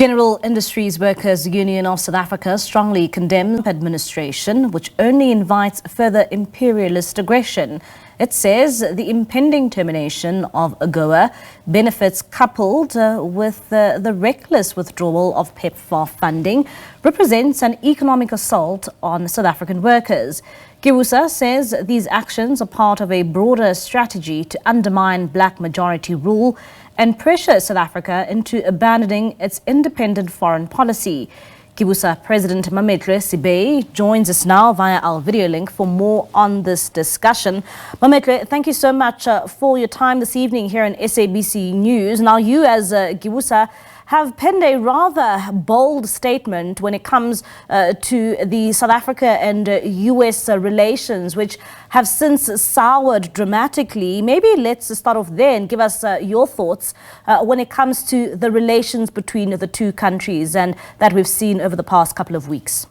General Industries Workers Union of South Africa strongly condemns administration, which only invites further imperialist aggression. It says the impending termination of AGOA benefits coupled with the reckless withdrawal of PEPFAR funding represents an economic assault on South African workers. Giwusa says these actions are part of a broader strategy to undermine black majority rule and pressure South Africa into abandoning its independent foreign policy. Giwusa President Mametlwe Sebei joins us now via our video link for more on this discussion. Mametlwe, thank you so much for your time this evening here on SABC News. Now, you as Giwusa have penned a rather bold statement when it comes to the South Africa and US relations, which have since soured dramatically. Maybe let's start off there and give us your thoughts when it comes to the relations between the two countries and that we've seen over the past couple of weeks.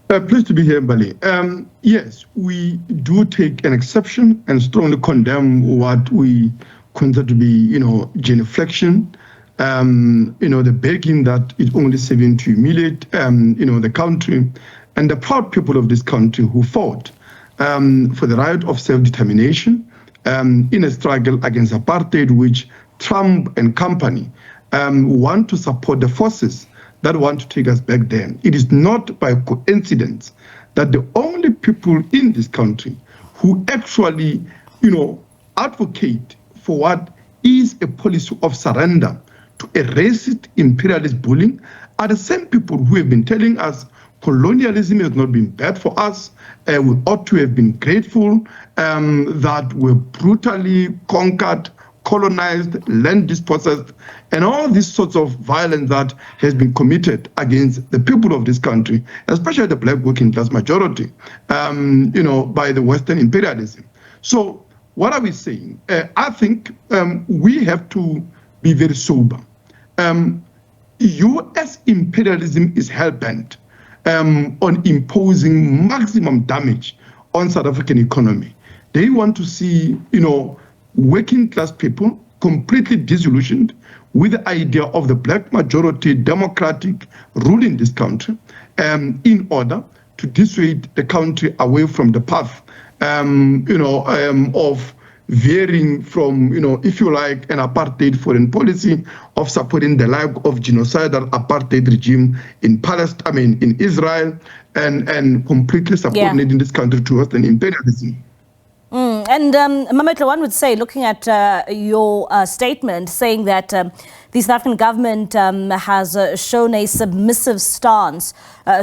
Pleased to be here, Bali. Yes, we do take an exception and strongly condemn what we consider to be, genuflection, the begging that is only serving to humiliate, the country and the proud people of this country who fought for the right of self-determination in a struggle against apartheid, which Trump and company want to support the forces that want to take us back then. It is not by coincidence that the only people in this country who actually, advocate for what is a policy of surrender to a racist imperialist bullying are the same people who have been telling us colonialism has not been bad for us. We ought to have been grateful that we're brutally conquered, colonized, land dispossessed, and all these sorts of violence that has been committed against the people of this country, especially the black working class majority, by the Western imperialism. So what are we saying? I think we have to be very sober. US imperialism is hell-bent on imposing maximum damage on South African economy. They want to see, working class people completely disillusioned with the idea of the black majority democratic rule in this country in order to dissuade the country away from the path of veering from, if you like, an apartheid foreign policy of supporting the like of genocidal apartheid regime in Palestine, in Israel, and completely subordinating this country to Western imperialism. And Mametlwe, one would say, looking at your statement, saying that the South African government has shown a submissive stance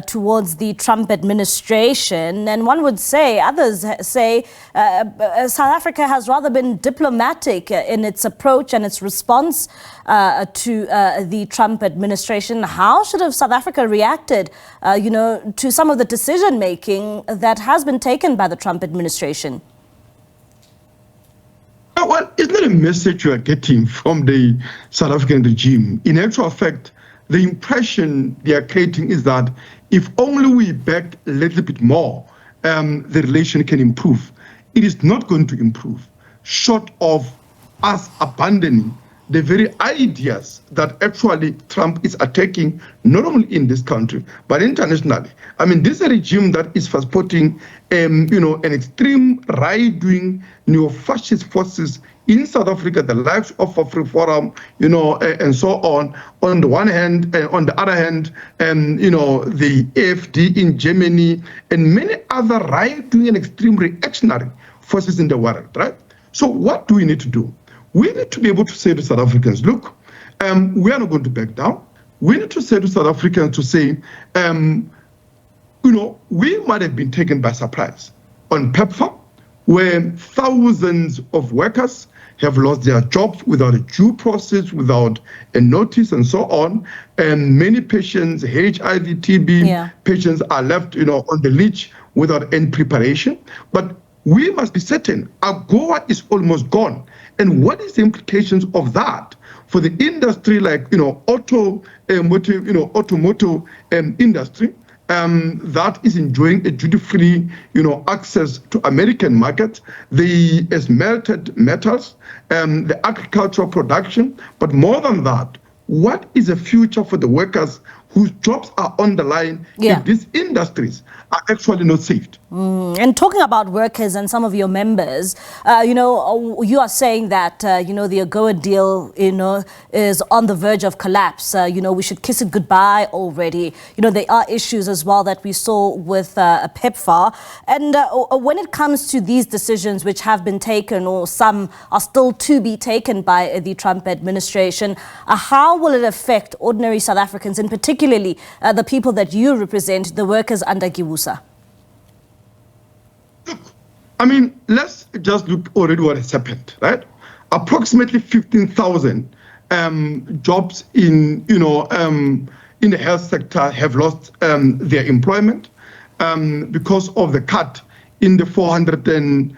towards the Trump administration, and one would say, others say, South Africa has rather been diplomatic in its approach and its response to the Trump administration. How should have South Africa reacted, to some of the decision-making that has been taken by the Trump administration? Well, it's not a message you are getting from the South African regime. In actual fact, the impression they are creating is that if only we back a little bit more, the relation can improve. It is not going to improve, short of us abandoning the very ideas that actually Trump is attacking, not only in this country, but internationally. I mean, this is a regime that is supporting, an extreme right-wing neo-fascist forces in South Africa, the likes of Free Forum, and so on the one hand, and on the other hand, the AfD in Germany, and many other right-wing and extreme reactionary forces in the world, right? So what do we need to do? We need to be able to say to South Africans, look, we are not going to back down. We need to say to South Africans to say, we might have been taken by surprise on PEPFAR, where thousands of workers have lost their jobs without a due process, without a notice, and so on. And many patients, HIV, TB patients are left, on the leash without any preparation. But we must be certain AGOA is almost gone. And what is the implications of that for the industry like, automotive industry that is enjoying a duty-free, access to American markets, the smelted metals, the agricultural production, but more than that, what is the future for the workers whose jobs are on the line if these industries are actually not saved. And talking about workers and some of your members, you are saying that, the AGOA deal, is on the verge of collapse. We should kiss it goodbye already. There are issues as well that we saw with PEPFAR. And when it comes to these decisions which have been taken or some are still to be taken by the Trump administration, how will it affect ordinary South Africans, and particularly the people that you represent, the workers under GIWUSA? Look, I mean, let's just look already what has happened, right? Approximately 15,000 jobs in the health sector have lost their employment because of the cut in the 440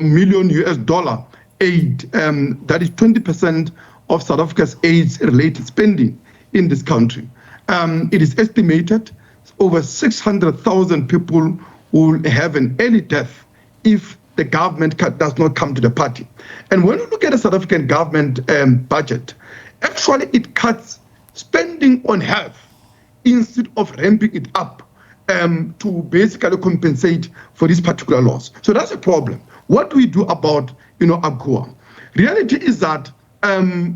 million US dollar aid. That is 20% of South Africa's AIDS-related spending in this country. It is estimated over 600,000 people will have an early death if the government does not come to the party. And when you look at the South African government budget, actually it cuts spending on health instead of ramping it up to basically compensate for this particular loss. So that's a problem. What do we do about AGOA? Reality is that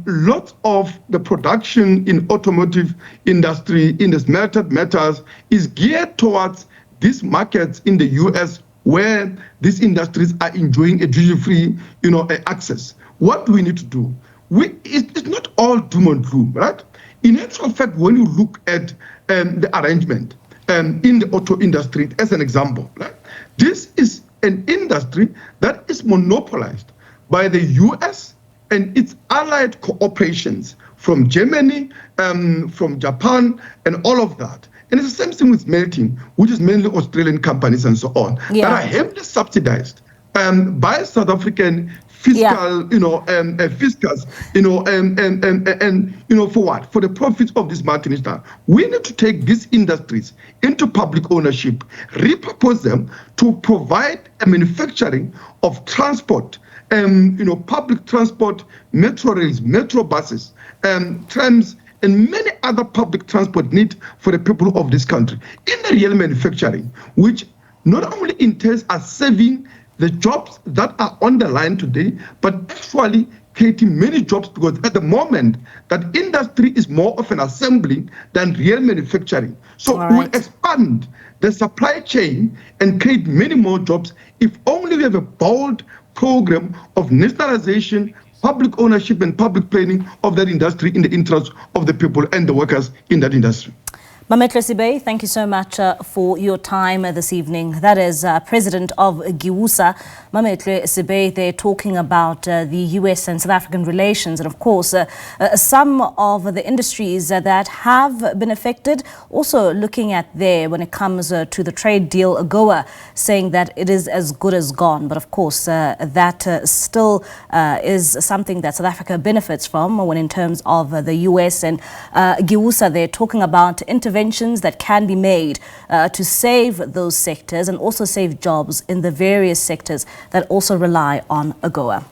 lots of the production in automotive industry, in the smelted metals, is geared towards these markets in the US where these industries are enjoying a duty-free, access. What do we need to do? It's not all doom and gloom, right? In actual fact, when you look at the arrangement in the auto industry, as an example, right? This is an industry that is monopolized by the US and its allied cooperations from Germany, from Japan, and all of that. And it's the same thing with smelting, which is mainly Australian companies and so on, that are heavily subsidized by South African fiscal, fiscals, for what? For the profits of this multinational. We need to take these industries into public ownership, repurpose them to provide a manufacturing of transport, public transport, metro rails, metro buses, trams, and many other public transport need for the people of this country. In the real manufacturing, which not only entails us saving the jobs that are on the line today, but actually creating many jobs, because at the moment, that industry is more of an assembly than real manufacturing. So we'll expand the supply chain and create many more jobs if only we have a bold program of nationalization, public ownership, and public planning of that industry in the interest of the people and the workers in that industry. Mametlwe Sebei, thank you so much for your time this evening. That is President of GIWUSA, Mametlwe Sebei. They're talking about the US and South African relations, and of course some of the industries that have been affected. Also looking at there when it comes to the trade deal AGOA, saying that it is as good as gone. But of course that still is something that South Africa benefits from when in terms of the US and GIWUSA. They're talking about interventions that can be made to save those sectors and also save jobs in the various sectors that also rely on AGOA.